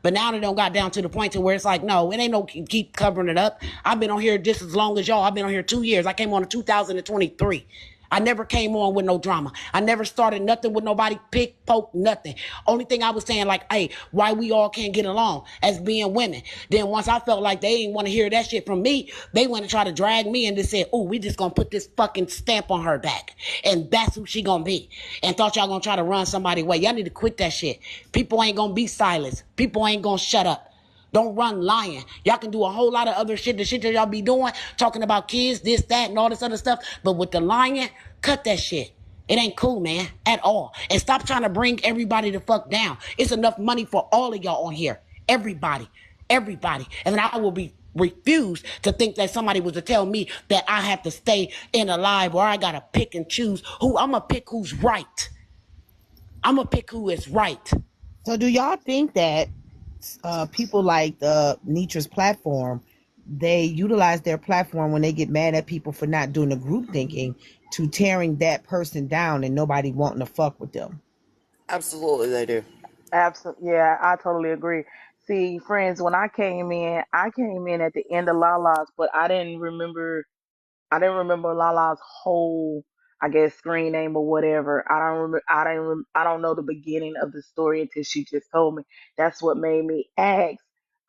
But now they don't got down to the point to where it's like, no, it ain't no keep covering it up. I've been on here just as long as y'all. I've been on here 2 years. I came on in 2023. I never came on with no drama. I never started nothing with nobody, pick, poke, nothing. Only thing I was saying, like, hey, why we all can't get along as being women. Then once I felt like they didn't want to hear that shit from me, they want to try to drag me and just said, oh, we just gonna put this fucking stamp on her back. And that's who she gonna be. And thought y'all gonna try to run somebody away. Y'all need to quit that shit. People ain't gonna be silenced. People ain't gonna shut up. Don't run lying. Y'all can do a whole lot of other shit, the shit that y'all be doing, talking about kids, this, that, and all this other stuff. But with the lying, cut that shit. It ain't cool, man, at all. And stop trying to bring everybody the fuck down. It's enough money for all of y'all on here. Everybody. Everybody. And then I will be refused to think that somebody was to tell me that I have to stay in a live or I gotta pick and choose who. I'm gonna pick who's right. I'm gonna pick who is right. So do y'all think that people like Netra's platform, they utilize their platform when they get mad at people for not doing the group thinking to tearing that person down and nobody wanting to fuck with them? Absolutely, they do. Absolutely. Yeah, I totally agree. See, friends, when I came in at the end of Lala's, but I didn't remember Lala's whole, I guess, screen name or whatever. I don't know the beginning of the story until she just told me. That's what made me ask.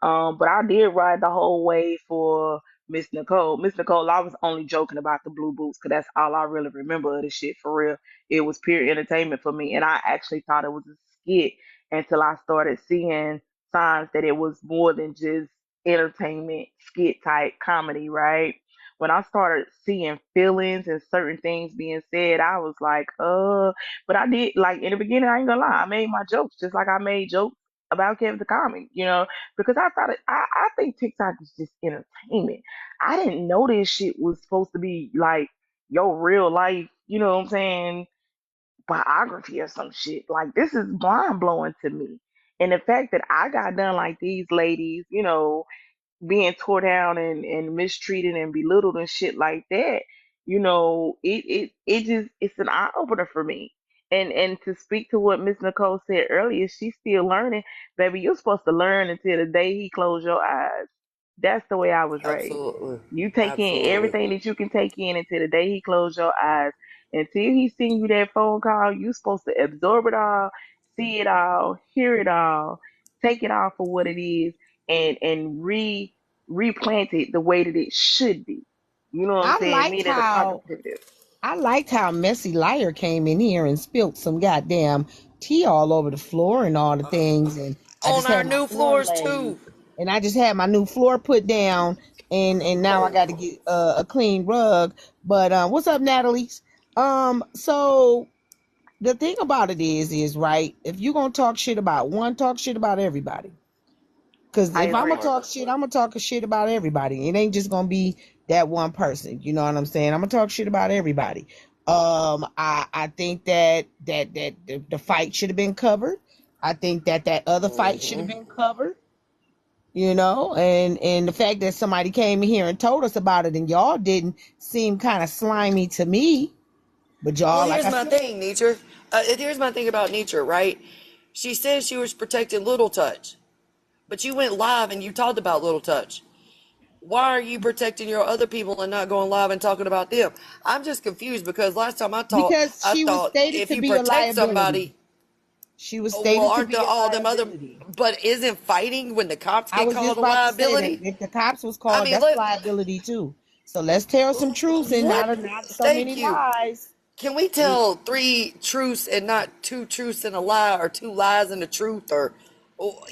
But I did ride the whole way for Miss Nicole. Miss Nicole, I was only joking about the blue boots because that's all I really remember of the shit for real. It was pure entertainment for me, and I actually thought it was a skit until I started seeing signs that it was more than just entertainment skit type comedy, right? When I started seeing feelings and certain things being said, I was like, but I did like in the beginning, I ain't gonna lie, I made my jokes just like I made jokes about Kevin the Comic, because I thought I think TikTok is just entertainment. I didn't know this shit was supposed to be like your real life, you know what I'm saying, biography or some shit. Like this is mind blowing to me. And the fact that I got done like these ladies, being tore down and mistreated and belittled and shit like that, it just it's an eye opener for me. And to speak to what Miss Nicole said earlier, she's still learning. Baby, you're supposed to learn until the day he closed your eyes. That's the way I was raised. Absolutely. You take in Absolutely. everything that you can take in until the day he closed your eyes. Until he send you that phone call, you supposed to absorb it all, see it all, hear it all, take it all for what it is, and replant it the way that it should be. You know what I'm I saying? Me liked that a how positive. I liked how Messy Liar came in here and spilled some goddamn tea all over the floor and all the things, and I On just our had my new floor floors laid, too. and I just had my new floor put down, and now I got to get a clean rug. But what's up, Natalie? So the thing about it is right. If you gonna talk shit about one, talk shit about everybody. Cause I if I'm gonna agree. talk shit, I'm gonna talk shit about everybody. It ain't just gonna be that one person. You know what I'm saying? I'm gonna talk shit about everybody. I think that the fight should have been covered. I think that other fight should have Hmm. been covered. And the fact that somebody came in here and told us about it and y'all didn't seem kind of slimy to me. But Well, y'all, like here's I my said, thing, Netra. Here's my thing about Netra, right? She said she was protecting Little Touch, but you went live and you talked about Little Touch. Why are you protecting your other people and not going live and talking about them? I'm just confused because last time I talked, because I she was thought stated if to you be a protect liability. somebody, She was oh, well, stated to aren't be the, a all them other? liability. But isn't fighting when the cops I get was just called a about to say that liability? if the cops was I called, mean, that's look, liability too. So let's tell some truths and what? not so Thank many you. lies. Can we tell three truths and not two truths and a lie, or two lies and a truth, or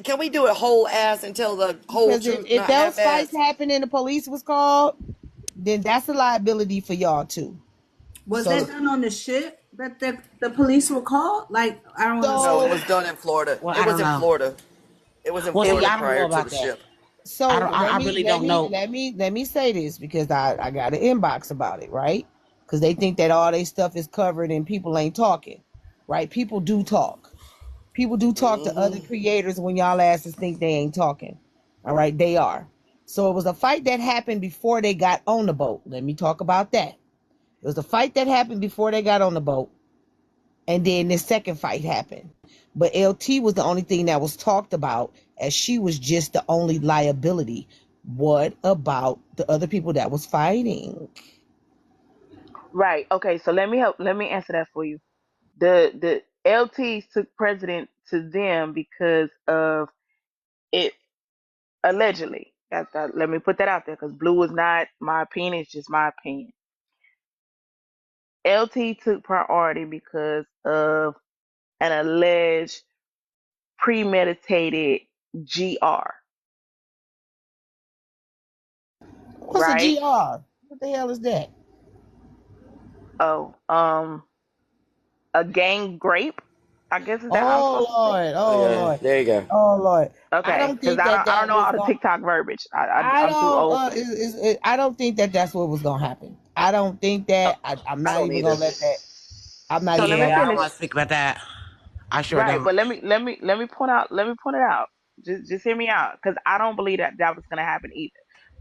can we do it whole ass and tell the whole Because if, truth, if not half those fights ass? happened and the police was called, then that's a liability for y'all too. Was that So done on the ship that the police were called? Like, I don't No, it understand. so was done in Florida. Well, It I was don't in know. Florida. It was in Well, see, Florida I don't know prior to the about that. ship. so I let me really let don't me know. let me let me say this because I got an inbox about it, right? Because they think that all their stuff is covered and people ain't talking, right? People do talk. People do talk to other Hmm. creators when y'all asses think they ain't talking. All right, they are. So it was a fight that happened before they got on the boat. Let me talk about that. It was a fight that happened before they got on the boat. And then the second fight happened. But LT was the only thing that was talked about as she was just the only liability. What about the other people that was fighting? Right. Okay. So let me answer that for you. The LTs took precedent to them because of it allegedly. Let me put that out there because blue is not my opinion. It's just my opinion. LT took priority because of an alleged premeditated GR. What's a Right. GR? What the hell is that? Oh, a gang grape. I guess is that how I'm Oh supposed to say? Lord, Oh oh yeah, Lord, there you go. oh Lord. I Okay, don't because think that I don't that know was all the going. TikTok verbiage. I I'm too don't. old for this. I don't think that that's what was gonna happen. I don't think I, that. I'm I not don't even either. gonna let that. I'm not So even let me gonna Yeah, I let don't finish. want that. to speak about that. I sure Right, don't. but let me point it out. Just hear me out, because I don't believe that that was gonna happen either.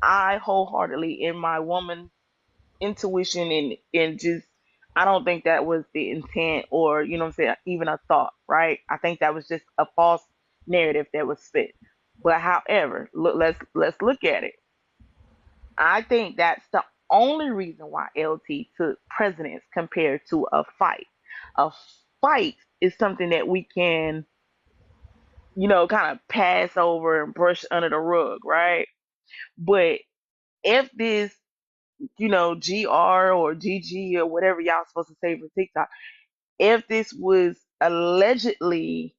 I wholeheartedly, in my woman intuition and just, I don't think that was the intent, or you know what I'm saying, even a thought. Right, I think that was just a false narrative that was spit. But however, let's look at it. I think that's the only reason why LT took precedence compared to a fight. A fight is something that we can, kind of pass over and brush under the rug, right? But if this, GR or GG or whatever y'all supposed to say for TikTok, if this was allegedly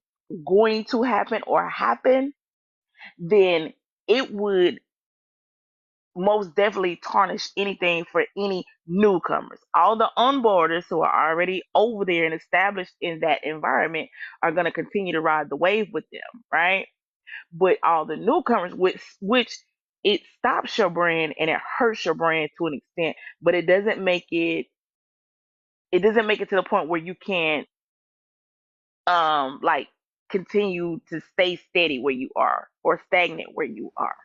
going to happen or happen, then it would most definitely tarnish anything for any newcomers. All the onboarders who are already over there and established in that environment are going to continue to ride the wave with them, right? But all the newcomers, which it stops your brand and it hurts your brand to an extent, but it doesn't make it to the point where you can't like continue to stay steady where you are or stagnant where you are,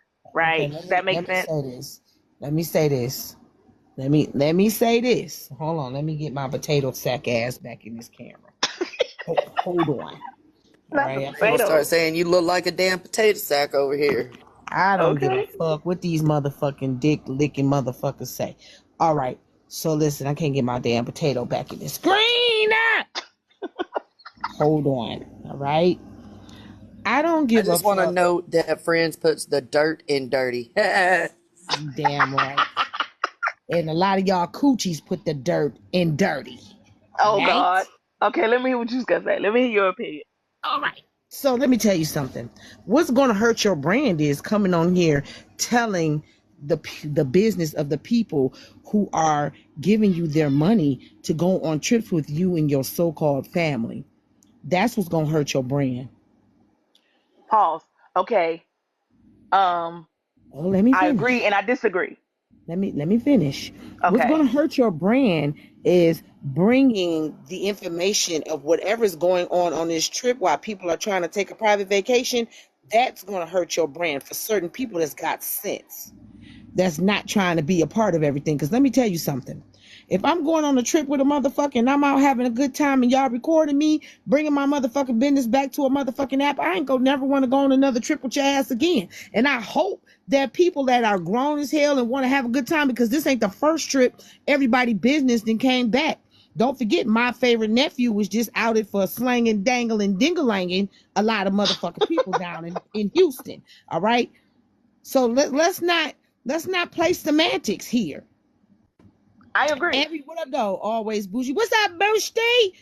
Okay, right? Does that make let me sense? say this. Let me say this. Let me say this. Hold on. Let me get my potato sack ass back in this camera. Hold on. All Not the right. I'm gonna start potatoes. saying you look like a damn potato sack over here. I don't give a Okay. fuck what these motherfucking dick licking motherfuckers say. All right. So listen, I can't get my damn potato back in the screen. Hold on. All right. I don't I give a just want to fuck. note that Friends puts the dirt in dirty. You damn right. And a lot of y'all coochies put the dirt in dirty. All Oh right. God. Okay, let me hear what you gonna say. Let me hear your opinion. All right. So let me tell you something. What's going to hurt your brand is coming on here telling the business of the people who are giving you their money to go on trips with you and your so-called family. That's what's going to hurt your brand. Pause. Okay. Um, Oh, let me I finish. agree and I disagree. Let me finish. What's going Okay. to hurt your brand is bringing the information of whatever's going on this trip while people are trying to take a private vacation. That's going to hurt your brand for certain people that's got sense, that's not trying to be a part of everything. Because let me tell you something. If I'm going on a trip with a motherfucker and I'm out having a good time and y'all recording me, bringing my motherfucking business back to a motherfucking app, I ain't gonna never want to go on another trip with your ass again. And I hope that people that are grown as hell and want to have a good time, because this ain't the first trip everybody business then came back. Don't forget, my favorite nephew was just outed for slanging, dangling, dingalanging a lot of motherfucking people down in Houston. All right. So let's not play semantics here. I agree. What up though? Always bougie. What's up, birthday?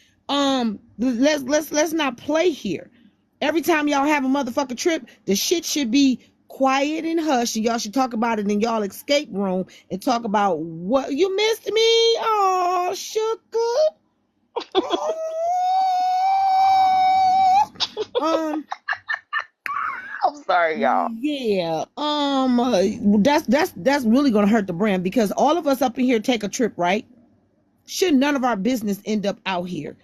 Let's not play here. Every time y'all have a motherfucking trip, the shit should be quiet and hush, and y'all should talk about it in y'all escape room and talk about what you missed me. Oh, sugar. Um, I'm sorry, y'all. yeah. That's really gonna hurt the brand, because all of us up in here take a trip, right? Should none of our business end up out here?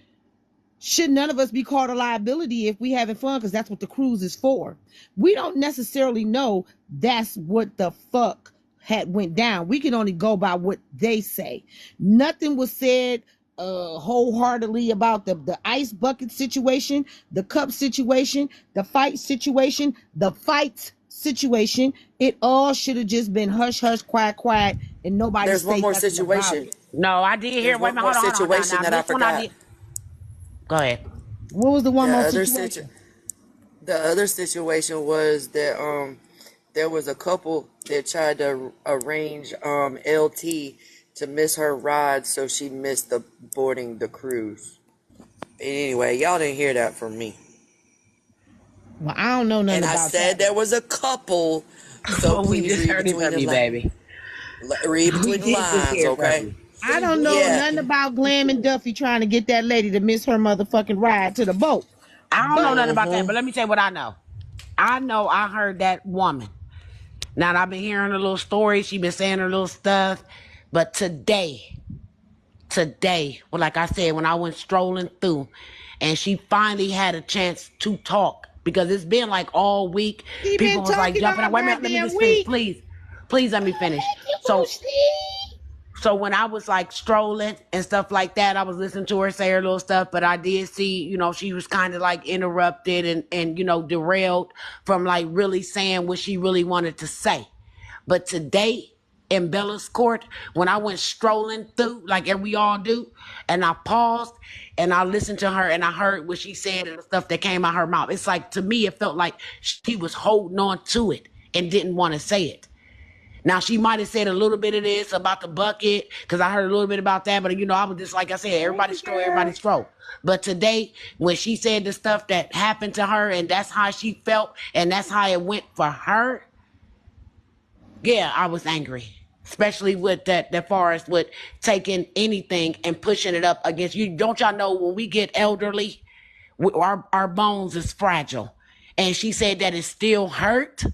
Should none of us be called a liability if we having fun? Because that's what the cruise is for. We don't necessarily know that's what the fuck had went down. We can only go by what they say. Nothing was said wholeheartedly about the ice bucket situation, the cup situation, the fight situation, the fights situation. It all should have just been hush hush, quiet quiet, and nobody There's one say more nothing about situation. it. No, I did hear. There's Wait a one minute. more Hold on. situation Now that I this one I forgot. did. Go ahead. What was the one The more other situation? the other situation was that there was a couple that tried to arrange LT to miss her ride, so she missed the boarding the cruise. Anyway, y'all didn't hear that from me. Well, I don't know nothing And I about said that there one. was a couple, so We please just read heard it between from the you, baby. read We between the did just lines, hear from okay? you. I don't know Yeah, nothing about Glam and Duffy trying to get that lady to miss her motherfucking ride to the boat. I don't know But nothing about that, mm-hmm. but let me tell you what I know. I heard that woman. Now I've been hearing her little stories. She been saying her little stuff, but today, well, like I said, when I went strolling through, and she finally had a chance to talk because it's been like all week. he been People was like talking jumping all out. Wait a minute, let me goddamn just finish, week. please. Please let me finish. So when I was like strolling and stuff like that, I was listening to her say her little stuff, but I did see, she was kind of like interrupted and derailed from like really saying what she really wanted to say. But today in Bella's court, when I went strolling through, like we all do, and I paused and I listened to her and I heard what she said and the stuff that came out her mouth. It's like, to me, it felt like she was holding on to it and didn't want to say it. Now, she might have said a little bit of this about the bucket, because I heard a little bit about that, but I was just, like I said, everybody's stroke. But today, when she said the stuff that happened to her, and that's how she felt, and that's how it went for her, yeah, I was angry. Especially with that far as with taking anything and pushing it up against you. Don't y'all know when we get elderly, our bones is fragile. And she said that it still hurt.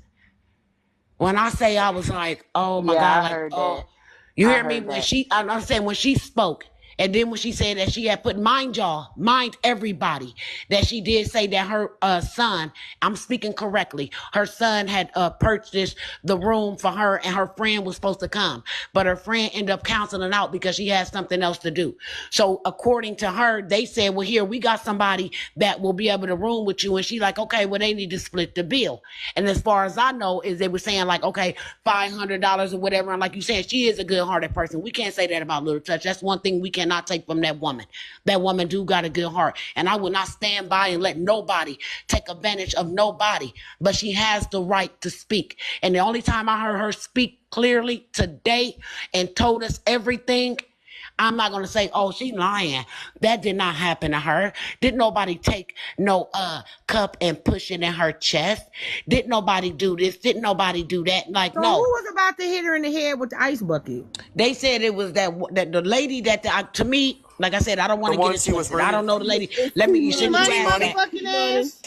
When I say I was like, oh my Yeah, God, I like, heard that. oh, you I hear me? heard When that. I'm saying when she spoke, and then when she said that she had put, mind everybody, that she did say that her son, I'm speaking correctly, her son had purchased the room for her and her friend was supposed to come. But her friend ended up canceling out because she had something else to do. So according to her, they said, well, here, we got somebody that will be able to room with you. And she's like, okay, well, they need to split the bill. And as far as I know, is they were saying like, okay, $500 or whatever. And like you said, she is a good-hearted person. We can't say that about Little Touch. That's one thing we cannot take from that woman. That woman do got a good heart. And I will not stand by and let nobody take advantage of nobody. But she has the right to speak. And the only time I heard her speak clearly today and told us everything, I'm not going to say, oh, she's lying. That did not happen to her. Didn't nobody take no cup and push it in her chest? Didn't nobody do this? Didn't nobody do that? Like, So who no. was about to hit her in the head with the ice bucket? They said it was that the lady to me, like I said, I don't want The to get one it she was twisted. I don't bringing. know the lady. It's Let me, T since you Money, asked Money. that. motherfucking Money. ass.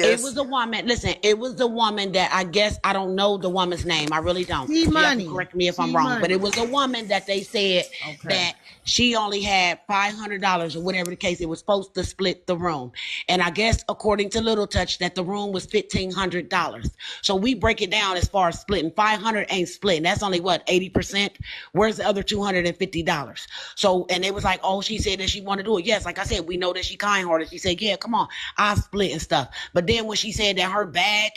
It Yes. was a woman. Listen, it was the woman that I guess I don't know the woman's name. I really don't. T So y'all can Money. correct me if I'm T wrong. But Money. it was a woman that they said Okay. that she only had $500 or whatever the case. It was supposed to split the room. And I guess according to Little Touch that the room was $1,500. So we break it down as far as splitting. 500 ain't splitting. That's only what, 80%? Where's the other $250? So, and it was like, oh, she said that she wanted to do it. Yes, like I said, we know that she kind-hearted. She said, yeah, come on, I'll split and stuff. But then when she said that her bag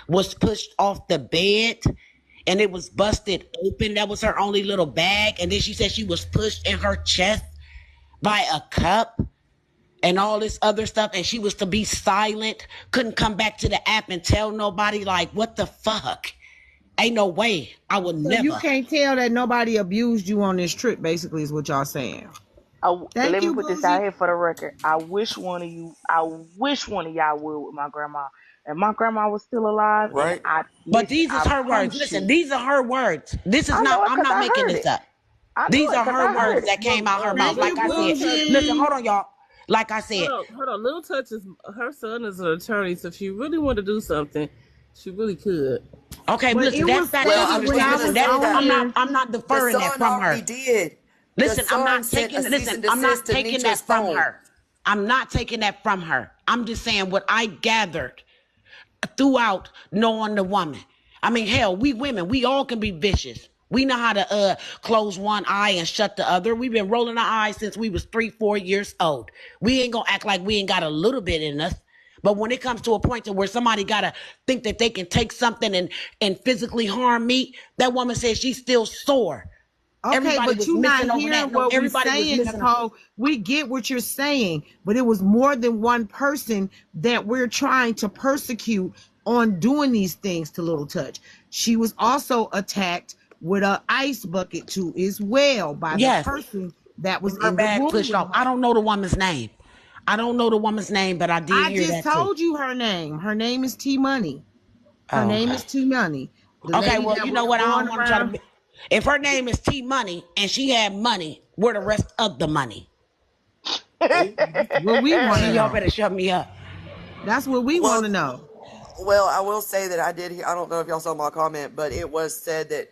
was pushed off the bed and it was busted open, that was her only little bag. And then she said she was pushed in her chest by a cup and all this other stuff. And she was to be silent, couldn't come back to the app and tell nobody, like, what the fuck? Ain't no way. I would So you never. can't tell that nobody abused you on this trip, basically, is what y'all saying. Thank Let me you, put this out Boozy. here for the record. I wish one of y'all would with my grandma. And my grandma was still alive, and Right? I But listen. these is I her words. promise Listen, you, these are her words. This is I not, know it I'm because not I making heard this it. up. I know These it are because her I words heard it. that came out her mouth. Thank Like you, I said, listen, Boozy. hold on, y'all. Like I said, Hold on. Little Touch is her son is an attorney, so if she really wanted to do something, she really could. okay, But listen, it that's was that's Well, her I stated was when just understanding. I gonna Listen, was that's say on that I'm here. not the deferring that son from her. already did. The Listen, I'm son not sent taking a cease listen, and I'm desist not to taking Netra's that from phone. her. I'm not taking that from her. I'm just saying what I gathered throughout knowing the woman. I mean, hell, we women, we all can be vicious. We know how to close one eye and shut the other. We've been rolling our eyes since we was 3-4 years old. We ain't gonna act like we ain't got a little bit in us. But when it comes to a point to where somebody gotta think that they can take something and physically harm me, that woman says she's still sore. Okay, Everybody but was you not missing over hearing that. No, what we're everybody was saying, missing. Nicole. We get what you're saying, but it was more than one person that we're trying to persecute on doing these things to Little Touch. She was also attacked with an ice bucket too, as well, by the Yes, person that was her in the bag room pushed with off. her. I don't know the woman's name. I don't know the woman's name, but I did I hear just that too. told you her name. Her name is T Money. Her Oh, name okay. is T Money. The Okay, lady well, that you know was what? I going don't want to try to. around. If her name is T Money and she had money, where the rest of the money? That's what we want See, to y'all know. better shut me up. That's what we want to Well, know. well, I will say that I did hear, I don't know if y'all saw my comment, but it was said that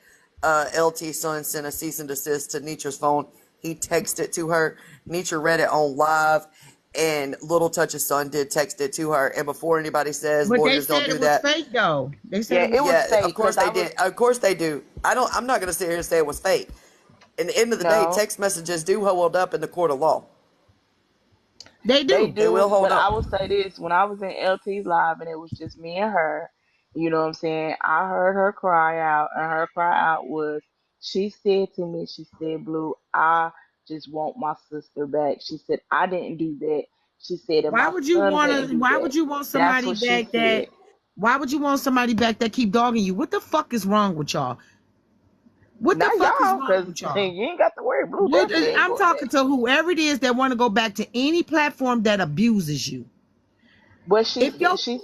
LT's son sent a cease and desist to Netra's phone. He texted to her. Netra read it on live, and Little Touch's son did text it to her. And before anybody says But they Warriors don't said do it was that, fake though. They said Yeah, it was it was yeah, fake. of fake course because I they was did. Of course they do. I'm not gonna sit here and say it was fake. In the end of the day, no. text messages do hold up in the court of law. They They do. They will do, hold but I up. will say this: when I was in LT's live and it was just me and her, you know what I'm saying? I heard her cry out, and her cry out was, she said to me, she said, "Blue, I just want my sister back." She said, "I didn't do that." She said, "And Why my would you son want didn't to? do Why that." would you want That's somebody what she back that? said. Why would you want somebody back that keep dogging you? What the fuck is wrong with y'all? What the Not fuck is y'all, wrong because with you y'all? ain't got to worry. Blue What definitely ain't I'm going back. talking to whoever it is that want to go back to any platform that abuses you. But If your she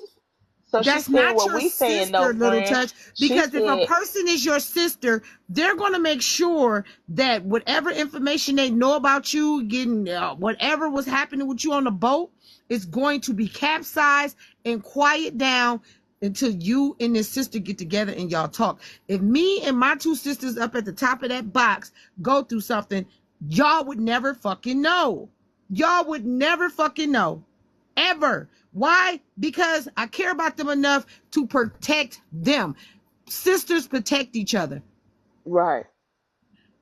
That's said not what your we saying though, sister, Little friend. Touch, She because if a said, person is your sister, they're going to make sure that whatever information they know about you, getting whatever was happening with you on the boat, is going to be capsized and quiet down until you and this sister get together and y'all talk. If me and my two sisters up at the top of that box go through something, y'all would never fucking know. Y'all would never fucking know. Ever. Why? Because I care about them enough to protect them. Sisters protect each other. right.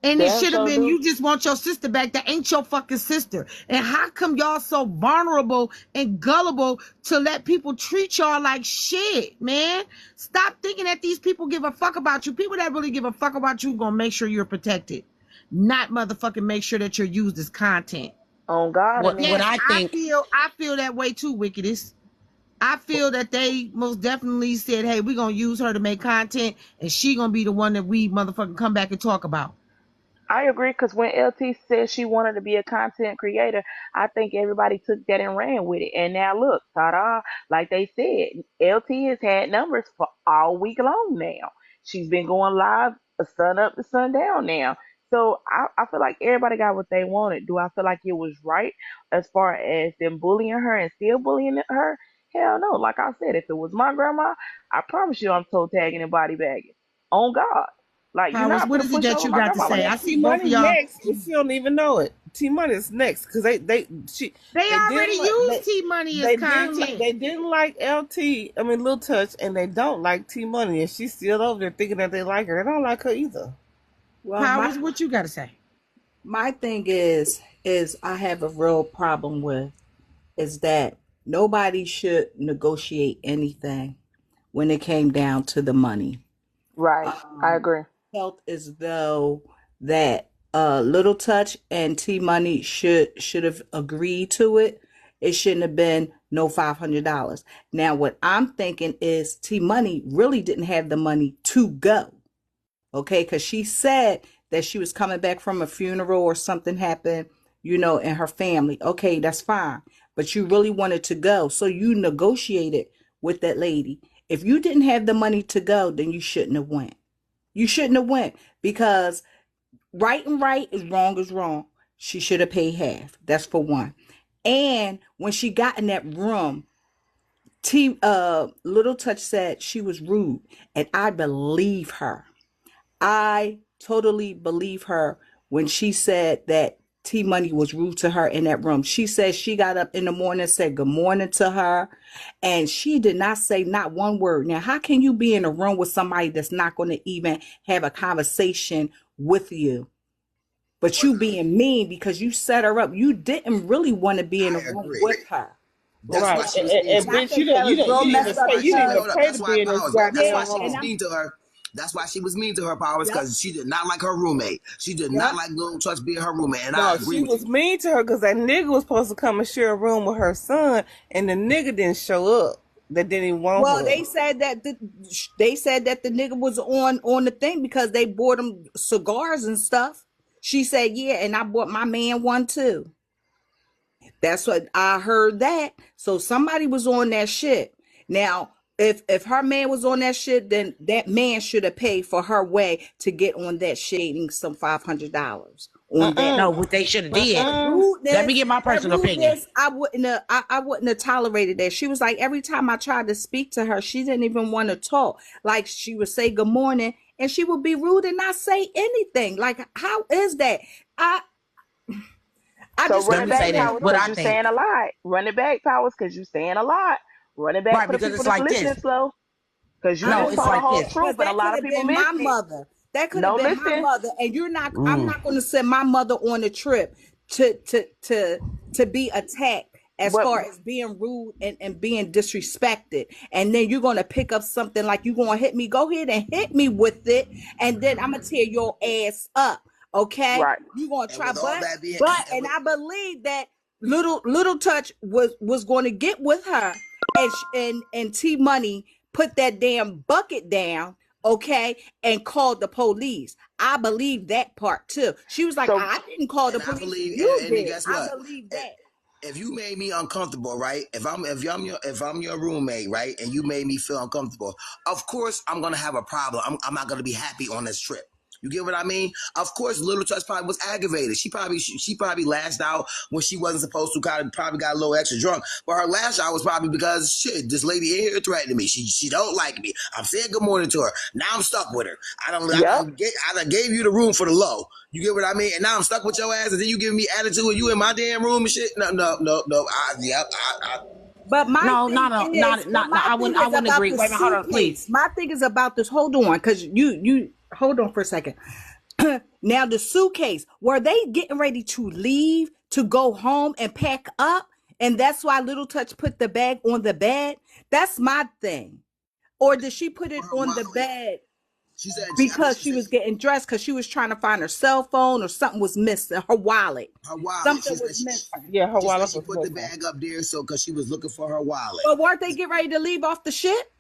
And it Damn should have sure been do. you just want your sister back. That ain't your fucking sister. And how come y'all so vulnerable and gullible to let people treat y'all like shit, man? Stop thinking that these people give a fuck about you. People that really give a fuck about you gonna make sure you're protected. Not motherfucking make sure that you're used as content. On God, and What Yes, then I think. I feel that way too, Wickedest. I feel that they most definitely said, "Hey, we're gonna use her to make content, and she gonna be the one that we motherfucking come back and talk about." I agree because when LT said she wanted to be a content creator, I think everybody took that and ran with it. And now look, ta-da! Like they said, LT has had numbers for all week long now. She's been going live sun up to sundown now. So I feel like everybody got what they wanted. Do I feel like it was right as far as them bullying her and still bullying her? Hell no. Like I said, if it was my grandma, I promise you I'm toe tagging and body bagging. On God. Like you're Powers, not what gonna is it push that over you my got to grandma like say? Yeah, I that. see T both of Money y'all. next. If you don't even know it, T Money is next because They they already didn't used T Money as content. they didn't like LT. I mean, Lil Touch, and they don't like T Money, and she's still over there thinking that they like her. They don't like her either. Well, Powers, what you got to say? my thing is I have a real problem with is that nobody should negotiate anything when it came down to the money. Right. I Um, agree. Felt as though that Little Touch and T Money should have agreed to it. It shouldn't have been no $500. Now, what I'm thinking is T Money really didn't have the money to go. Okay, because she said that she was coming back from a funeral or something happened, in her family. Okay, that's fine. But you really wanted to go. So you negotiated with that lady. If you didn't have the money to go, then you shouldn't have went. You shouldn't have went because right is wrong is wrong. She should have paid half. That's for one. And when she got in that room, Little Touch said she was rude, and I believe her. I totally believe her when she said that T Money was rude to her in that room. She said she got up in the morning and said good morning to her, and she did not say not one word. Now, how can you be in a room with somebody that's not going to even have a conversation with you? But you being mean because you set her up. You didn't really want to be in a I room agree. with her. That's Right. why she was mean And to And I her. bitch, you think didn't that you was didn't real you didn't messed even up pay you didn't because even pay to That's why be in this Powers. That's why goddamn she was and room. mean to her. That's why she was mean to her, Powers, yep, because she did not like her roommate. She did not yep. like Little Touch being her roommate, and I No, agree she with was you. mean to her because that nigga was supposed to come and share a room with her son, and the nigga didn't show up. That didn't even want Well, her. they said that the nigga was on the thing because they bought him cigars and stuff. She said, yeah, and I bought my man one too. That's what I heard that. So somebody was on that shit. Now, if her man was on that shit, then that man should have paid for her way to get on that shit, some $500 on that. No, Mm-mm. what they should have did. That Mm-mm. Let me rudeness, get my personal opinion. I wouldn't have tolerated that. She was like, every time I tried to speak to her, she didn't even want to talk. Like she would say good morning and she would be rude and not say anything. Like, how is that? I I So just run Let it don't me say back, think this. that Powers, What because I you was think. saying a lot. Run it back, Powers, because you saying a lot. Run it back Right, for the because people it's that's like listening this. slow, because you I No, just it's told the like understand whole this. because truth, and a that lot could of have people been missed my it. mother. That could have No, been my listen. mother, and you're not. I'm Mm. not going to send my mother on a trip to be attacked as But far as being rude and being disrespected. And then you're going to pick up something like you're going to hit me. Go ahead and hit me with it, and then I'm gonna tear your ass up. Okay, right. you're gonna And try, with all that being, and and with, I believe that little touch was going to get with her, and T Money put that damn bucket down, okay, and called the police. I believe that part too. She was like, So I didn't call the and I police, believe, you and then did. guess I what? believe Eh, that. if you made me uncomfortable, right? If I'm your roommate, right, and you made me feel uncomfortable, of course I'm gonna have a problem. I'm not gonna be happy on this trip. You get what I mean? Of course, Little Touch probably was aggravated. She probably lashed out when she wasn't supposed to. Kind of probably got a little extra drunk, but her lash out was probably because shit. This lady in here threatening me. She don't like me. I'm saying good morning to her. Now I'm stuck with her. yep. I done gave you the room for the low. You get what I mean? And now I'm stuck with your ass, and then you giving me attitude, and you in my damn room and shit. No, no, no, no. Yep. But my No, thing not is, but no. my thing I is wouldn't about agree. the Wait a minute, hold on, please. suitcase. My thing is about this. Hold on, because you hold on for a second. Now the suitcase. Were they getting ready to leave to go home and pack up? And that's why Little Touch put the bag on the bed. That's my thing. Or did she put it For her on the wallet. bed She said. I think because she she said was getting dressed because she was trying to find her cell phone or something was missing, her wallet. her wallet. Something was missing. Yeah, her She said wallet she was put the missing. bag up there so because she was looking for her wallet. But weren't they getting ready to leave off the ship?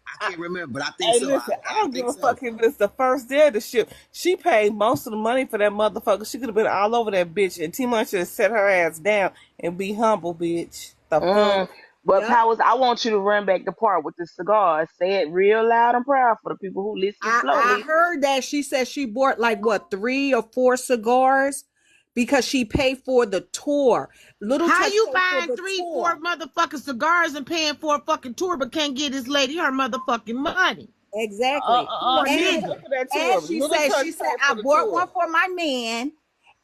I can't remember, but I think Hey, so. listen, I I don't give think a so. fuck if it's the first day of the ship. She paid most of the money for that motherfucker. She could have been all over that bitch, and T-Money should have set her ass down and be humble, bitch. The fuck? But Yep. Powers, I want you to run back the part with the cigar. Say it real loud and proud for the people who listening I slowly. heard that she said she bought like what 3 or 4 cigars because she paid for the tour. Little How Touch you paid for buying the three, four tour. motherfucking cigars and paying for a fucking tour, but can't get this lady her motherfucking money? Exactly. Poor She And didn't nigga. pay for that and tour. Little Touch she said paid I for the bought one tour. for my man.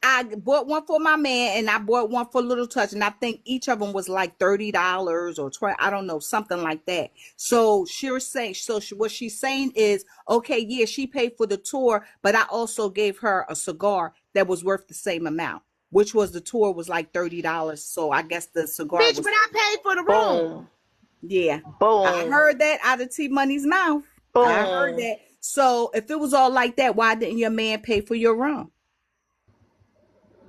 I bought one for my man and I bought one for Little Touch, and I think each of them was like $30 or 20, I don't know, something like that. So she was saying, what she's saying is, okay, yeah, she paid for the tour, but I also gave her a cigar that was worth the same amount, which was the tour was like $30. So I guess the cigar Bitch, was, but I paid for the room. Boom, yeah. I boom, heard that out of T Money's mouth. I heard boom. that. So if it was all like that, why didn't your man pay for your room?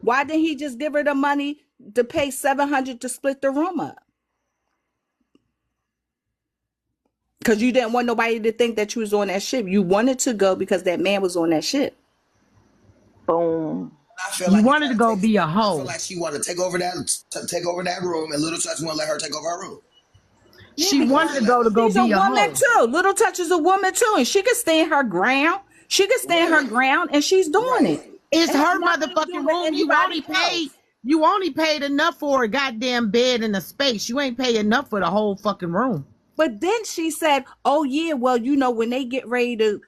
Why didn't he just give her the money to pay 700 to split the room up? Because you didn't want nobody to think that you was on that ship. You wanted to go because that man was on that ship. Boom. I feel You like you wanted try to to go take. be a I feel hoe. like she wanted to take over that room, and Little Touch won't let her take over her room. Yeah, She That's because what I wanted to feel like. go she's a be a woman hoe. too. Little Touch is a woman too, and she can stand her ground. She can stand her Right, ground, and she's doing right. it. It's It has her nothing to do motherfucking with room. anybody else. You only paid enough for a goddamn bed and a space. You ain't pay enough for the whole fucking room. But then she said, "Oh yeah, well, when they get ready to,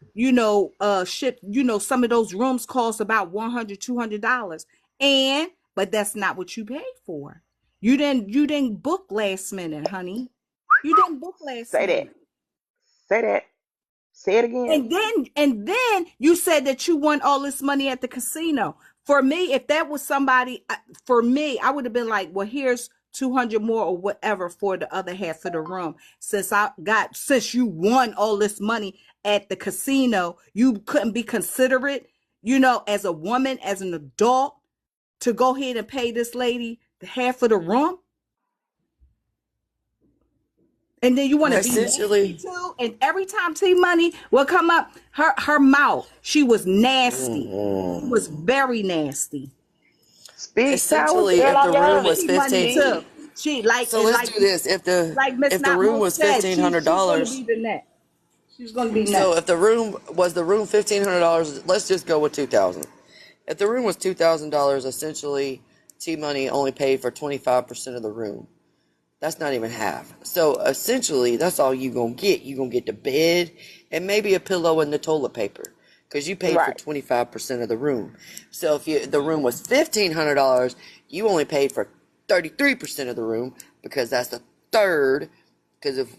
ship, some of those rooms cost about $100, $200." And but that's not what you paid for. You didn't book last minute, honey. You didn't book last Say that. minute. Say that. Say it again. And then you said that you won all this money at the casino. For me, if that was somebody, for me, I would have been like, well, here's 200 more or whatever for the other half of the room. Since you won all this money at the casino, you couldn't be considerate, as a woman, as an adult, to go ahead and pay this lady the half of the room. And then you want to be nasty too. And every time T Money will come up, her mouth, she was nasty. She was very nasty. Speak. Essentially, if the room was T Money 15, too. She so let's do this. If the room was $1,500, she's going to be so next. if the room $1,500, let's just go with $2,000. If the room was $2,000, essentially T Money only paid for 25% of the room. That's not even half. So essentially, that's all you gonna get. You gonna get the bed and maybe a pillow and the toilet paper, because you paid for 25% of the room. So if the room was $1,500, you only paid for 33% of the room, because that's the third. Because of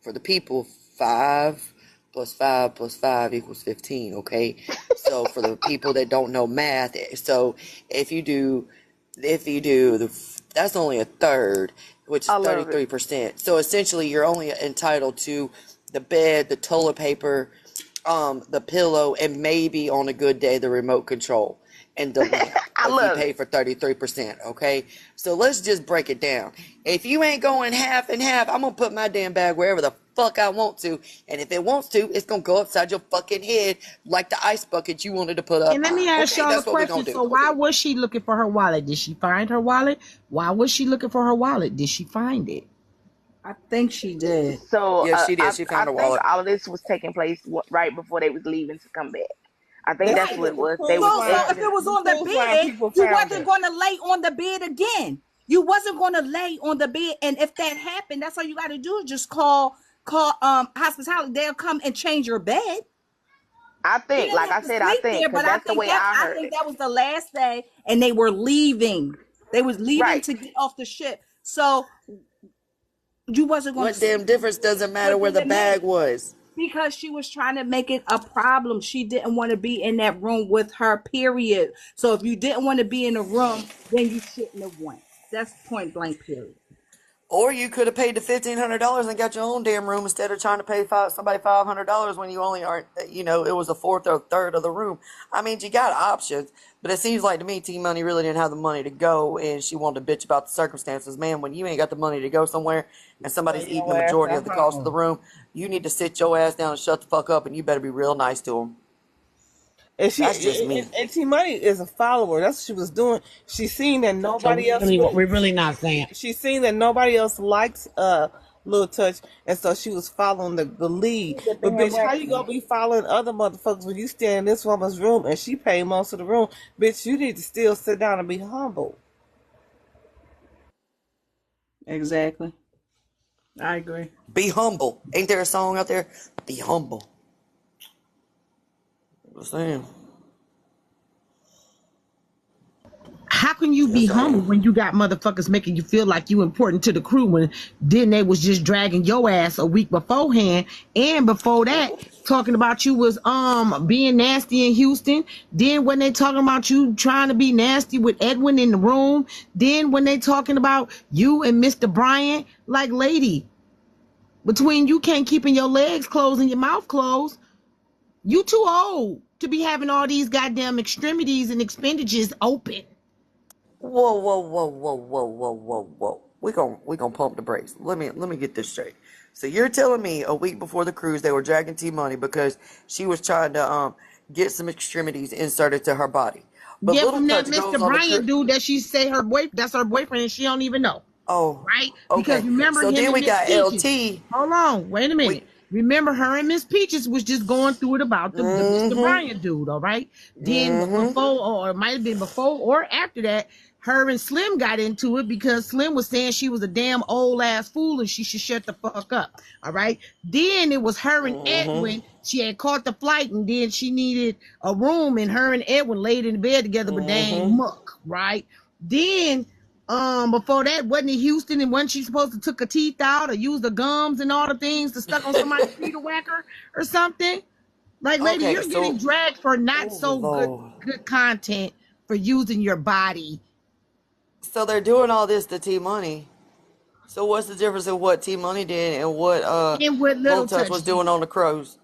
for the people, 5 plus 5 plus 5 equals 15. Okay, so for the people that don't know math, so if you do that's only a third, which is 33%. So essentially, you're only entitled to the bed, the toilet paper, the pillow, and maybe on a good day the remote control and the lamp. If you pay for 33%, okay? So let's just break it down. If you ain't going half and half, I'm gonna put my damn bag wherever the fuck I want to, and if it wants to, it's gonna go upside your fucking head like the ice bucket you wanted to put up. And let me ask y'all a question. So why was she looking for her wallet? Did she find her wallet? Why was she looking for her wallet? Did she find it? I think she did. So yeah, she did. She found her wallet. I think all of this was taking place right before they was leaving to come back. I think that's what it was. So if it was on the bed, you wasn't going to lay on the bed again. You wasn't going to lay on the bed, and if that happened, that's all you got to do is just call hospitality. They'll come and change your bed. I think, like I said, I think, because that's the way I heard it. I think that was the last day, and they were leaving. They was leaving to get off the ship. So you wasn't going to. What damn difference does it matter where the bag was? Because she was trying to make it a problem. She didn't want to be in that room with her, period. So if you didn't want to be in the room, then you shouldn't have went. That's point blank, period. Or you could have paid the $1,500 and got your own damn room instead of trying to pay somebody $500 when you only aren't, it was a fourth or third of the room. I mean, you got options, but it seems like to me T Money really didn't have the money to go, and she wanted to bitch about the circumstances. Man, when you ain't got the money to go somewhere and somebody's eating the majority of the cost of the room, you need to sit your ass down and shut the fuck up, and you better be real nice to them. And that's just me. And T Money is a follower. That's what she was doing. She seen that nobody else. We're really not saying. She seen that nobody else likes Lil Touch, and so she was following the lead. But bitch, how you gonna be following other motherfuckers when you stay in this woman's room and she paid most of the room? Bitch, you need to still sit down and be humble. Exactly. I agree. Be humble. Ain't there a song out there? Be humble. Just saying. How can you be humble when you got motherfuckers making you feel like you important to the crew when then they was just dragging your ass a week beforehand, and before that talking about you was being nasty in Houston, then when they talking about you trying to be nasty with Edwin in the room, then when they talking about you and Mr. Bryant, like, lady, between you can't keeping your legs closed and your mouth closed, you too old to be having all these goddamn extremities and expenditures open. Whoa. We gonna pump the brakes. Let me get this straight. So you're telling me a week before the cruise they were dragging T Money because she was trying to get some extremities inserted to her body. But yeah, from that Mr. Bryant dude that she say that's her boyfriend and she don't even know. Oh, right? Okay. Because remember, so him then and we Miss got Peaches. LT. Hold on, wait a minute. Remember, her and Miss Peaches was just going through it about the Mr. Bryant dude, all right? Then before, or it might have been before or after that, her and Slim got into it because Slim was saying she was a damn old ass fool and she should shut the fuck up, all right? Then it was her and Edwin. She had caught the flight and then she needed a room, and her and Edwin laid in bed together with dang muck, right? Then before that, wasn't it Houston, and wasn't she supposed to took her teeth out or use the gums and all the things to stuck on somebody's feet or whacker or something? Like, lady, Okay, you're getting so dragged for not oh so Lord. good content for using your body. So they're doing all this to T Money. So what's the difference in what T Money did and what And what Little Little Touch Touch was doing did. on the cruise?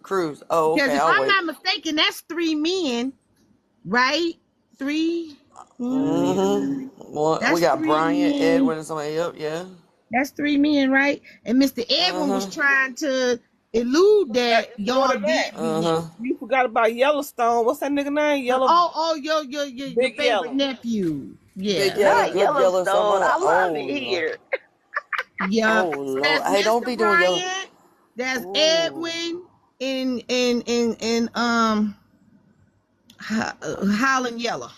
Oh, Because okay, if I'll I'm wait. not mistaken, that's 3 men, right? Three. Well, we That's got three Brian, men. Edwin, and somebody else. Yeah. That's 3 men, right? And Mr. Edwin was trying to elude that More y'all than that, did this. you forgot about Yellowstone. What's that nigga name? Your Big favorite Yellow. nephew. Big Yeah. Yellow, Not Good Yellow, Yellowstone. somewhere. I love Oh it Lord. here. Yeah. Oh So that's Lord. Hey, don't Mr. be doing Yellow. Bryant. That's Ooh. Edwin and Holland Yellow.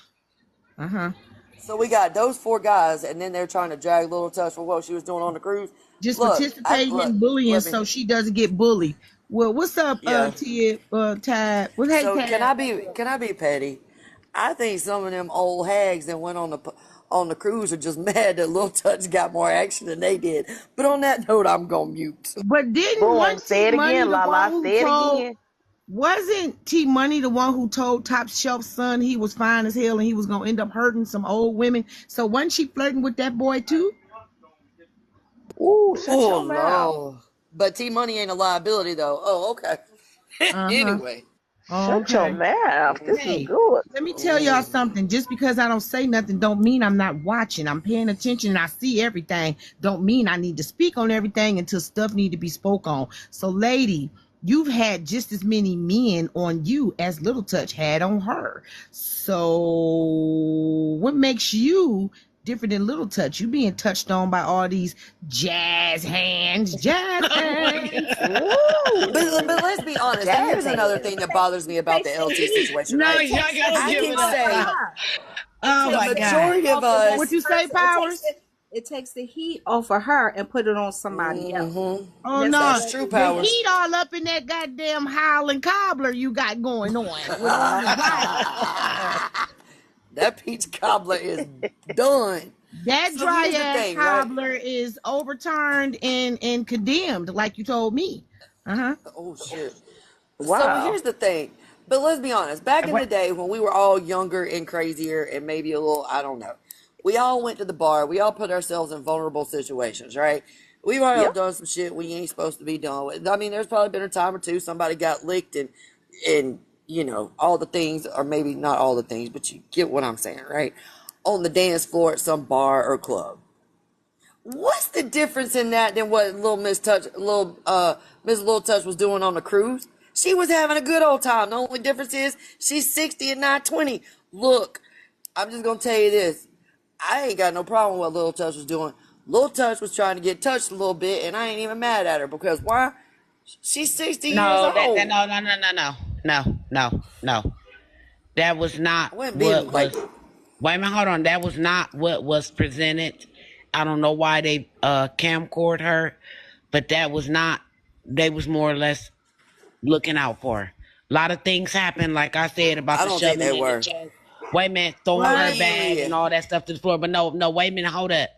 Uh-huh. So we got those four guys, and then they're trying to drag Little Touch for what she was doing on the cruise. Just participating in bullying Let me. so she doesn't get bullied. Well, what's up, Yeah. Tia, Tad? Well, hey, So Tad. can I be petty? I think some of them old hags that went on the cruise are just mad that Little Touch got more action than they did. But on that note, I'm gonna mute. But didn't Boom. one T Say it Money again, the one Lala. who Say it told? again. Wasn't T Money the one who told Top Shelf son he was fine as hell and he was gonna end up hurting some old women? So wasn't she flirting with that boy too? Ooh, shut Oh your mouth. Lord. But T Money ain't a liability though. Oh, okay. Uh-huh. Anyway. Shut your Okay. mouth. This is Hey, good. let me tell y'all something. Just because I don't say nothing don't mean I'm not watching. I'm paying attention and I see everything. Don't mean I need to speak on everything until stuff need to be spoke on. So, lady, you've had just as many men on you as Little Touch had on her. So, what makes you different than Little Touch? You being touched on by all these jazz hands, jazz hands. Ooh, But let's be honest. And here's another jazzy. thing that bothers me about the LT situation, No, right? y'all got to I give can it up. say Oh the my God. majority of What us. you say, Powers? It takes the heat off of her and put it on somebody else. Oh That's no, all That's that true, the is. Powers. heat all up in that goddamn howling cobbler you got going on with all the dry. That peach cobbler is done. That So dry here's the ass thing, right? cobbler is overturned and condemned, like you told me. Uh Oh shit. So Wow. here's the thing. But let's be honest. Back in huh. the day when we were all younger and crazier and maybe a little, I don't know. We all went to the bar. We all put ourselves in vulnerable situations, right? We've all Yep. done some shit we ain't supposed to be doing. I mean, there's probably been a time or two somebody got licked and you know all the things, or maybe not all the things, but you get what I'm saying, right? On the dance floor at some bar or club. What's the difference in that than what Miss Little Touch was doing on the cruise? She was having a good old time. The only difference is she's 60 and not 20. Look, I'm just gonna tell you this. I ain't got no problem with what Little Touch was doing. Little Touch was trying to get touched a little bit, and I ain't even mad at her because why? She's 60 years No, that old. no, no, no, no, no, no, no, no. That was not I wouldn't be what like, was. Wait a minute, hold on. That was not what was presented. I don't know why they camcord her, but that was not. They was more or less looking out for her. A lot of things happened, like I said about I the don't think shoving they in the were. chest. Wait a minute, throwing Oh her What? yeah, yeah, bag yeah. and all that stuff to the floor. But no, no, wait a minute, hold up.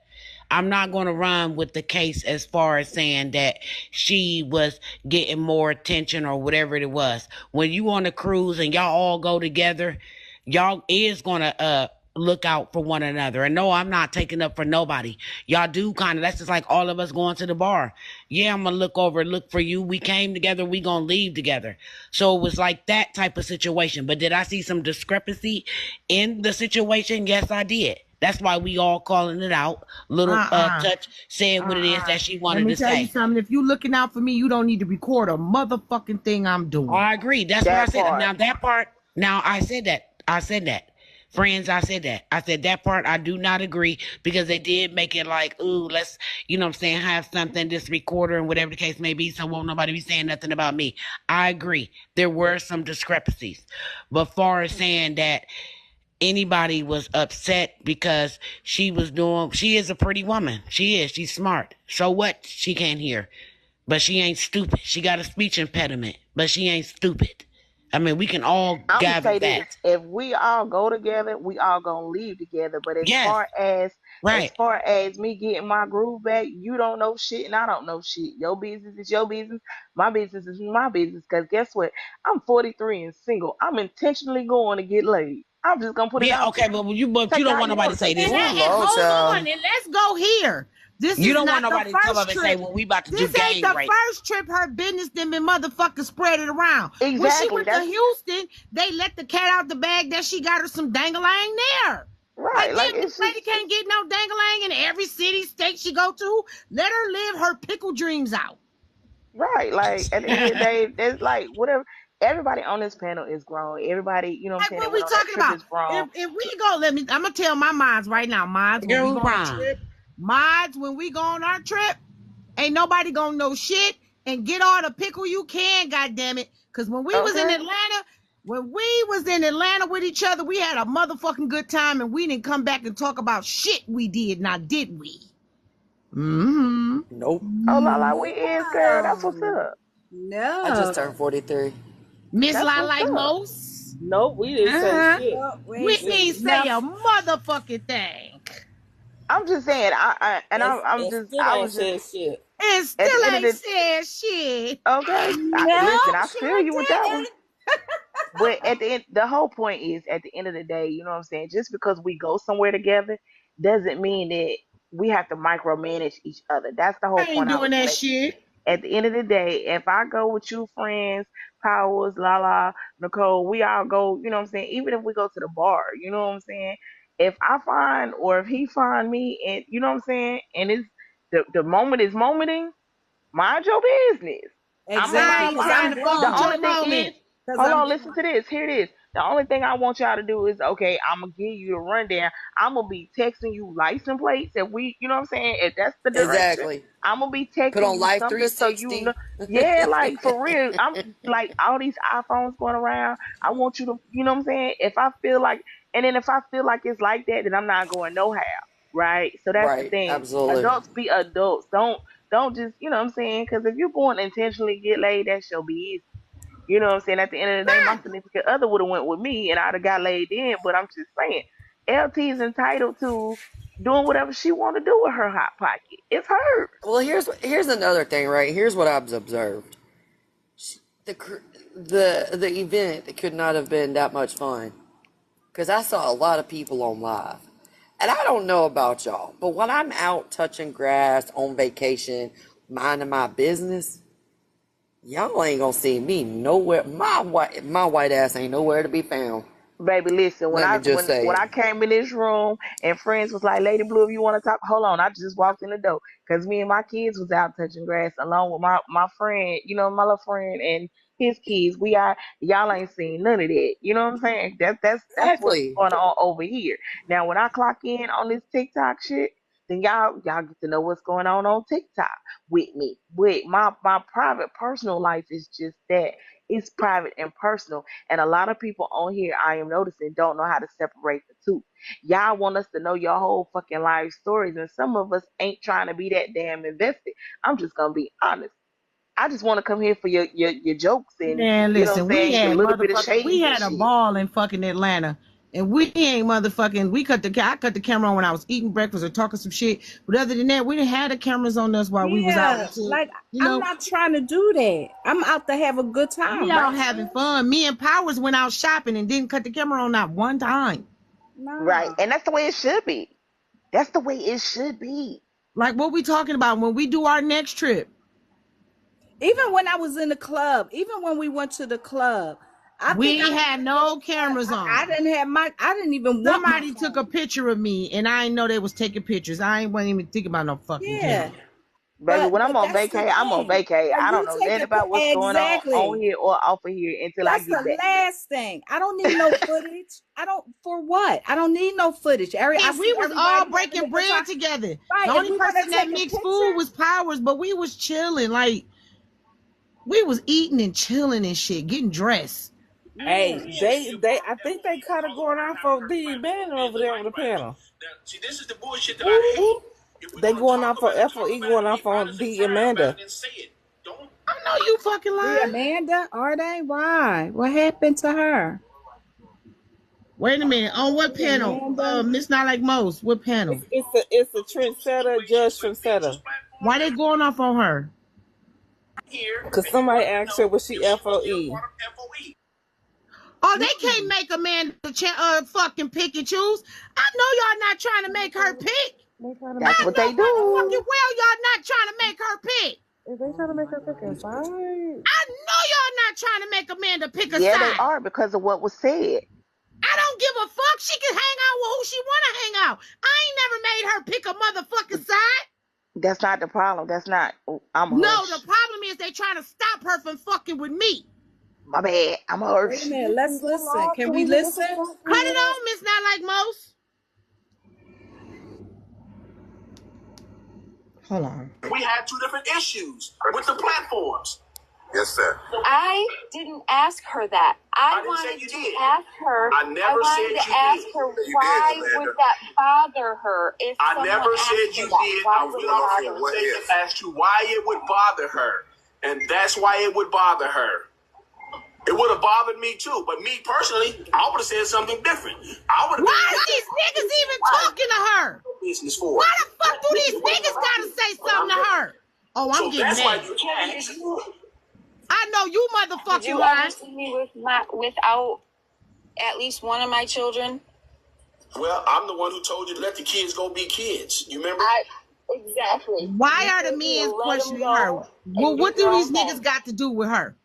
I'm not going to run with the case as far as saying that she was getting more attention or whatever it was. When you on a cruise and y'all all go together, y'all is going to look out for one another. And no, I'm not taking up for nobody. Y'all do kind of, that's just like all of us going to the bar. Yeah, I'm going to look over and look for you. We came together, we going to leave together. So it was like that type of situation. But did I see some discrepancy in the situation? Yes, I did. That's why we all calling it out. Little Uh-uh. Touch said what it is Uh-uh. that she Let wanted me to tell you say. something. If you looking out for me, you don't need to record a motherfucking thing I'm doing. I agree. That's what I That said. part. Now that part, now I said that. I said that. Friends, I said that. I said that part I do not agree because they did make it like, ooh, let's, you know what I'm saying, have something, this recorder and whatever the case may be, so won't nobody be saying nothing about me. I agree. There were some discrepancies. But far as saying that anybody was upset because she is a pretty woman. She is. She's smart. So what? She can't hear. But she ain't stupid. She got a speech impediment, but she ain't stupid. I mean, we can all I'm gonna gather say this: that. if we all go together, we all gonna leave together. But Yes, as right. far as me getting my groove back, you don't know shit, and I don't know shit. Your business is your business. My business is my business. Cause guess what? I'm 43 and single. I'm intentionally going to get laid. I'm just gonna put it Yeah, out okay, there. but you Take it don't how want you nobody want to to say take it. this Ooh, now. And Lord, hold child. on, and let's go here. This You is don't want not the nobody to come up first and say, trip. well, we about to do This ain't gang the rape. first trip her business then been motherfucking spread it around. When she Exactly. went to That's Houston, they let the cat out the bag that she got her some dangalang there. right. Like, Like damn, this it's lady just can't get no dangalang in every city, state she go to. Let her live her pickle dreams out. right. Like at the end of the day, there's like whatever. Everybody on this panel is grown. Everybody, you know what I'm Like, saying, what that went we on that talking trip about? is grown. If we go, I'm gonna tell my mods right now, mods, when we Girl, go on a Ron. trip, mods, when we go on our trip, ain't nobody gonna know shit, and get all the pickle you can, goddamn it. Cause when we was in Okay. Atlanta with each other, we had a motherfucking good time, and we didn't come back and talk about shit we did. Now, did we? Mm-hmm. Nope. Oh, la, we is, girl. That's what's No. up. I just No. turned 43. Miss That's La what's like up. most. Nope, we didn't say Uh-huh. shit. No, we We ain't We, say ain't say a nothing. motherfucking thing. I'm just saying. I'm and just. still I ain't was just said shit. And at the still end of ain't the. said shit. Okay. No, Listen, I feel sure you with that one. didn't. But at the end, the whole point is, at the end of the day, you know what I'm saying. Just because we go somewhere together, doesn't mean that we have to micromanage each other. That's the I whole ain't point I doing was that making. shit. At the end of the day, if I go with you friends, Powers, Lala, Nicole, we all go, you know what I'm saying, even if we go to the bar, you know what I'm saying? If I find or if he find me and you know what I'm saying, and it's the moment is momenting, mind your business. I'm gonna Exactly, I mind ain't because trying I'm mine. to fuck The with gone. only your thing moment. is, Because hold I'm on, listen to gone. this. Here it is. The only thing I want y'all to do is, okay, I'm gonna give you the rundown. I'm gonna be texting you license plates if we, you know what I'm saying. If that's the direction, Exactly. I'm gonna be Put texting on you Life something so you know. 360. Yeah, like for real. I'm like all these iPhones going around. I want you to, you know what I'm saying. If I feel like, and then if I feel like it's like that, then I'm not going no how. Right. So that's the Right. thing. Absolutely. Adults be adults. Don't just, you know what I'm saying? Because if you're going to intentionally get laid, that's your business. You know what I'm saying? At the end of the day, my significant other would have went with me and I'd have got laid in. But I'm just saying, LT is entitled to doing whatever she want to do with her hot pocket. It's hers. Well, here's another thing, right? Here's what I've observed. The the event could not have been that much fun because I saw a lot of people on live. And I don't know about y'all, but when I'm out touching grass on vacation, minding my business, y'all ain't gonna see me nowhere. My white ass ain't nowhere to be found. Baby, listen. When Let I me just say when it. I came in this room and friends was like, "Lady Blue, if you want to talk, hold on." I just walked in the door because me and my kids was out touching grass along with my friend, you know, my little friend and his kids. We are y'all ain't seen none of that. You know what I'm saying? That's what's Exactly. going on over here. Now, when I clock in on this TikTok shit, then y'all get to know what's going on TikTok with me. With my private personal life is just that. It's private and personal. And a lot of people on here, I am noticing, don't know how to separate the two. Y'all want us to know your whole fucking life stories, and some of us ain't trying to be that damn invested. I'm just gonna be honest. I just want to come here for your jokes and Man, you know what I'm listen, saying, your little bit of we shades and had a shit. ball in fucking Atlanta. And we ain't motherfucking, I cut the camera on when I was eating breakfast or talking some shit. But other than that, we didn't have the cameras on us while we was out Yeah, until, like you I'm know, not trying to do that. I'm out to have a good we time, all right, having sis? fun. Me and Powers went out shopping and didn't cut the camera on not one time. Right. No. And that's the way it should be. That's the way it should be. Like what we talking about when we do our next trip. Even when I was in the club, even when we went to the club, I think We I had no cameras I on. didn't have I didn't even want my Somebody took a phone. picture of me and I didn't know they was taking pictures. I ain't wasn't even thinking about no fucking Yeah. camera. Baby, when I'm But on that's the vacay, I'm on thing. vacay. Are I don't you know nothing taking about what's going on exactly? here or off of here until I That's get the back last thing. I don't need no footage. I don't for what? I don't need no footage. I And we see was all everybody having a breaking good time. bread together. The Right. If only we want person to that take a mixed food picture, was Powers, but we was chilling. Like we was eating and chilling and shit, getting dressed. yeah. Hey, they I think they kind of going off of the man over there on the panel. See, this is the bullshit that I hate. They going off for FOE, going off on D Amanda. I'm know you fucking The lying. Amanda, are they? Why? What happened to her? Wait a minute. On what panel? Amanda? Miss Not Like Most. What panel? It's a trendsetter, Judge Trendsetter. Why they going off on her? Because somebody asked her, was she FOE? Oh, they can't make Amanda fucking pick and choose. I know y'all not trying to make her pick. That's what they Fucking do. well, y'all not trying to make her pick. If they trying to make her pick a side, I know y'all not trying to make Amanda pick a Yeah, side. they are because of what was said. I don't give a fuck. She can hang out with who she want to hang out. I ain't never made her pick a motherfucking side. That's not the problem. That's not. I'm No, hush. the problem is they trying to stop her from fucking with me. My bad. I'm Wait a hush. minute. Let's listen. Can we listen? Cut it on, Miss Not Like Most. Hold on. We had two different issues with the platforms. Yes, sir. I didn't ask her that. I didn't say wanted you to did. ask her. I never wanted said to you ask did. her You why did, Amanda. would that bother her if I someone never asked said her you that? did. Why I would went it off bother your her? What conversation if? and asked you why it would bother her. And that's why it would bother her. It would have bothered me too. But me personally, I would have said something different. I would have Why are these niggas even talking to her? business for. Why the fuck do these niggas gotta say something to her? Oh, I'm So getting that's why mad. you Did asked. you, I know you did motherfucking you ever lying. see me without at least one of my children? Well, I'm the one who told you to let the kids go be kids. You remember? Exactly. Why You are the told me to men let 'em questioning go her? Well, and what do do your these own niggas thing. got to do with her?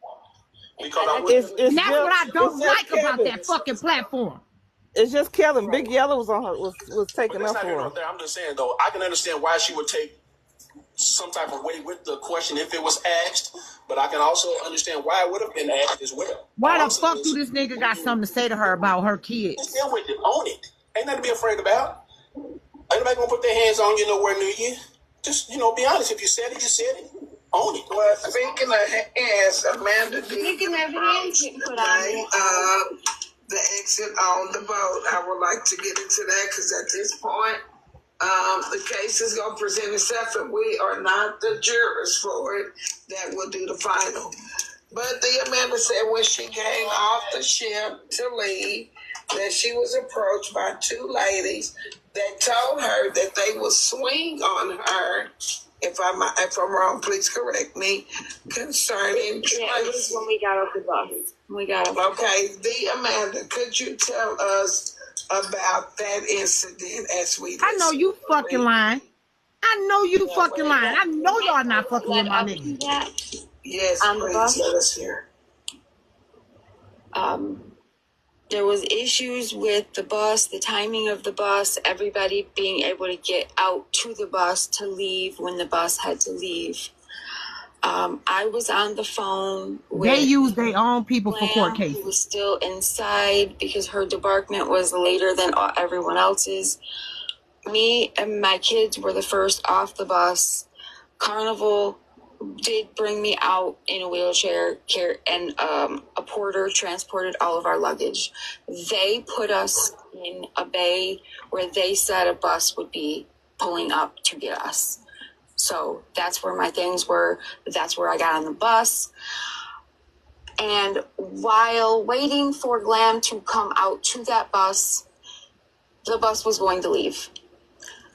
Because I It's wouldn't. And that's what I it's don't just like about Kevin. that fucking platform. It's just Kevin. Big Yellow was on her was But taking that's up not here for nor her. there. I'm just saying though, I can understand why she would take some type of weight with the question if it was asked, but I can also understand why it would have been asked as well. Why All the I'm saying fuck do is, this nigga got something to say to her about her just kids? deal with it, own it. Ain't nothing to be afraid about. Ain't nobody gonna put their hands on you nowhere near you. Just be honest. If you said it, you said it. Own it. Well, speaking of hands, Amanda did Speaking of hands getting put on today, you. the exit on the boat. I would like to get into that because at this point, the case is going to present itself, and we are not the jurors for it that will do the final. But the Amanda said when she came off the ship to leave, that she was approached by two ladies that told her that they would swing on her. If I'm wrong, please correct me. Concerning Yeah, it was when we got off the bus. Okay, the Amanda, could you tell us about that incident as we? I know you fucking lying. I know you fucking lying. I know y'all not fucking with my niggas. Yes, on the please bus? let us hear. There was issues with the bus, the timing of the bus, everybody being able to get out to the bus to leave when the bus had to leave. I was on the phone with They use their own people for court Lamb, who cases. was still inside because her debarkment was later than everyone else's. Me and my kids were the first off the bus. Carnival did bring me out in a wheelchair, and a porter transported all of our luggage. They put us in a bay where they said a bus would be pulling up to get us. So that's where my things were. That's where I got on the bus. And while waiting for Glam to come out to that bus, the bus was going to leave.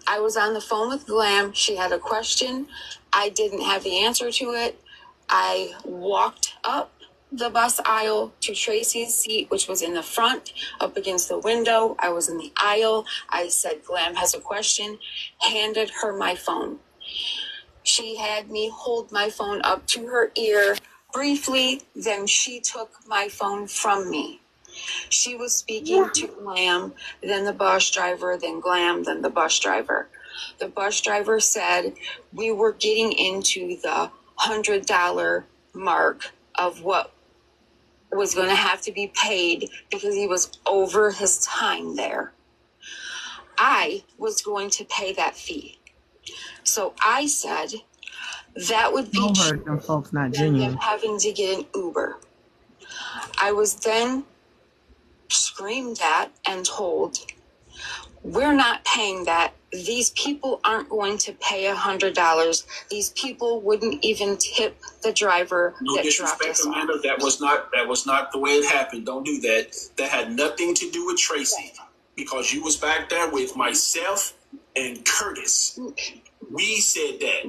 I was on the phone with Glam. She had a question. I didn't have the answer to it. I walked up the bus aisle to Tracy's seat, which was in the front, up against the window. I was in the aisle. I said, Glam has a question, handed her my phone. She had me hold my phone up to her ear briefly, then she took my phone from me. She was speaking to Glam, then the bus driver, then Glam, then the bus driver. The bus driver said we were getting into the $100 mark of what was going to have to be paid because he was over his time there. I was going to pay that fee. So I said that would be Don't hurt them folks, not than them genuine. having to get an Uber. I was then screamed at and told, we're not paying that these people aren't going to pay $100. These people wouldn't even tip the driver No that dropped disrespect, us off. Amanda. That was not the way it happened. Don't do that. That had nothing to do with Tracy, because you was back there with myself and Curtis. We said that.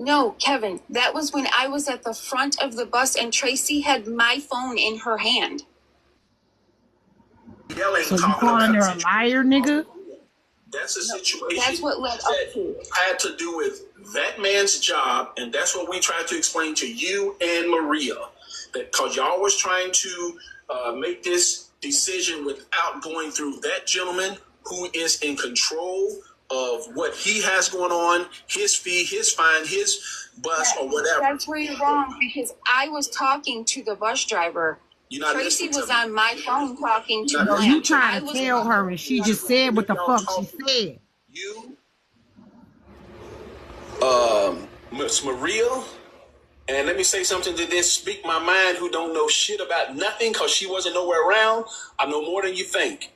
No, Kevin, that was when I was at the front of the bus and Tracy had my phone in her hand. Yelling, So you talking calling her about a liar, nigga? That's a situation. That's what led up to. Had to do with that man's job, and that's what we tried to explain to you and Maria. That because y'all was trying to make this decision without going through that gentleman who is in control of what he has going on, his fee, his fine, his bus, or whatever. That's where you're wrong, because I was talking to the bus driver. Tracy was on my phone talking to No, him. you trying to tell her and she just said what the fuck she said. You, Miss Maria, and let me say something to this speak my mind who don't know shit about nothing because she wasn't nowhere around. I know more than you think.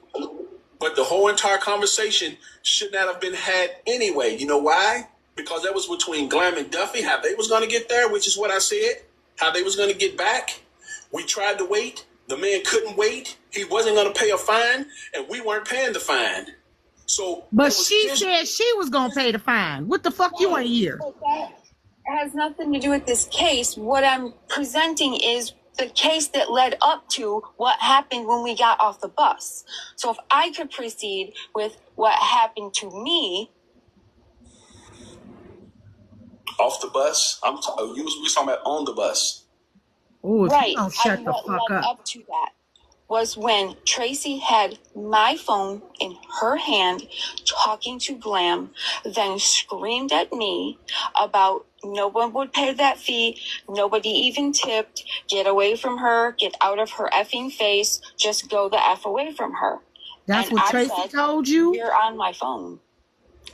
But the whole entire conversation should not have been had anyway. You know why? Because that was between Glam and Duffy, how they was going to get there, which is what I said, how they was going to get back. We tried to wait. The man couldn't wait. He wasn't going to pay a fine, and we weren't paying the fine. So, but she said she was going to pay the fine. What the fuck you ain't here? That has nothing to do with this case. What I'm presenting is the case that led up to what happened when we got off the bus. So if I could proceed with what happened to me. Off the bus? You was talking about on the bus. Oh, if Right. you don't shut the What fuck led up to that was when Tracy had my phone in her hand talking to Glam, then screamed at me about no one would pay that fee, nobody even tipped, get away from her, get out of her effing face, just go the F away from her. That's and what I Tracy said, told you? You're on my phone.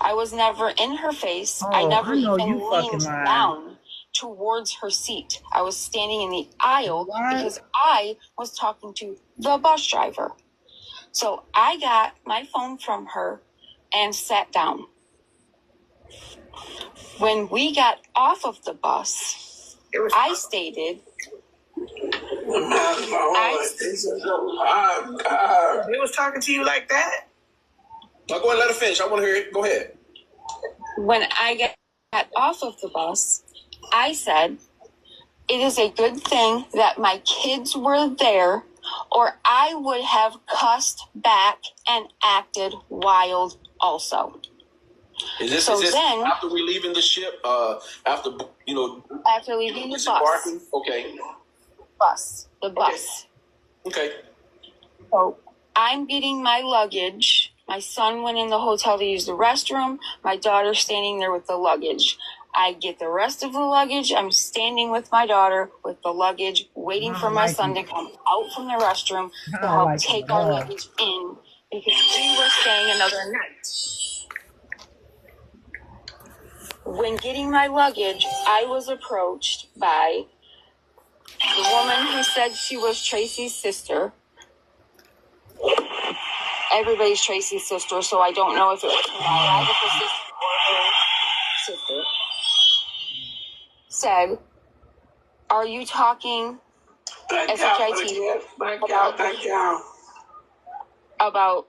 I was never in her face. Oh, I never I know even you fucking leaned lying. down towards her seat. I was standing in the aisle because I was talking to the bus driver. So I got my phone from her and sat down. When we got off of the bus, I stated, They was talking to you like that? Now go ahead and let her finish. I want to hear it. Go ahead. when I got off of the bus, I said, it is a good thing that my kids were there, or I would have cussed back and acted wild also. Is this then, after we leaving the ship? After leaving the bus. Okay. The bus. Okay. So I'm getting my luggage. My son went in the hotel to use the restroom. My daughter's standing there with the luggage. I get the rest of the luggage. I'm standing with my daughter with the luggage, waiting for my son to come out from the restroom to help take our luggage in because we were staying another night. When getting my luggage, I was approached by the woman who said she was Tracy's sister. Everybody's Tracy's sister, so I don't know if it was her biological sister or her sister. Said, are you talking about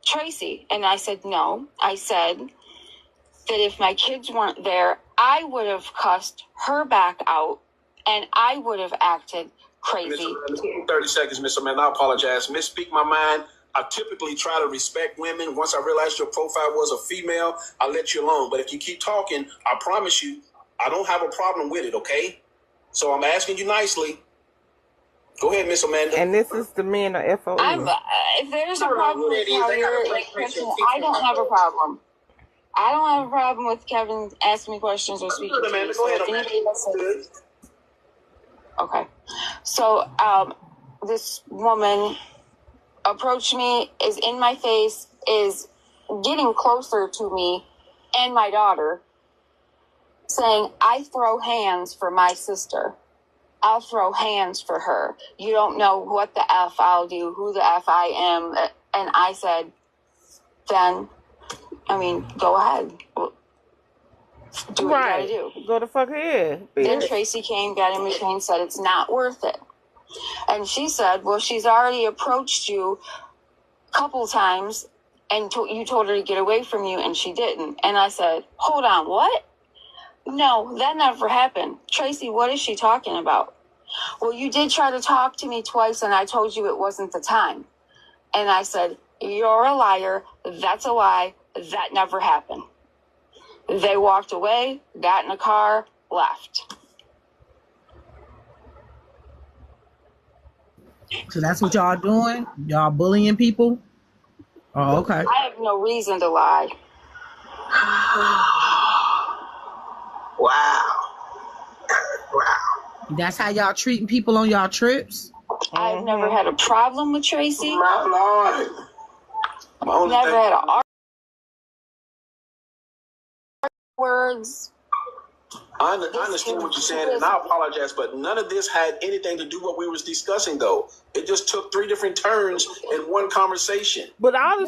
Tracy? And I said, no. I said that if my kids weren't there, I would have cussed her back out and I would have acted crazy. 30 seconds, Miss Amanda. I apologize. Misspeak my mind. I typically try to respect women. Once I realized your profile was a female, I let you alone. But if you keep talking, I promise you, I don't have a problem with it, okay? So I'm asking you nicely. Go ahead, Miss Amanda. And this is the men of FWA. If there's a problem with how you're I don't have a problem. I don't have a problem with Kevin asking me questions or speaking to me. Go ahead, Amanda. Okay. So this woman approached me, is in my face, is getting closer to me and my daughter, saying, I throw hands for my sister. I'll throw hands for her. You don't know what the F I'll do, who the F I am. And I said, then I mean, go ahead. Do what you gotta do. Go the fuck ahead. Then Tracy came, got in between, said it's not worth it. And she said, well, she's already approached you a couple times and you told her to get away from you and she didn't. And I said, hold on, what? No, that never happened. Tracy, what is she talking about? Well, you did try to talk to me twice and I told you it wasn't the time. And I said, you're a liar. That's a lie. That never happened. They walked away, got in a car, left. So that's what y'all doing? Y'all bullying people? Oh, okay. I have no reason to lie. Wow. That's how y'all treating people on y'all trips? I've never had a problem with Tracy. My Lord. Never had a words. I understand what you're saying, and I apologize, but none of this had anything to do with what we was discussing, though. It just took 3 different turns in one conversation. But all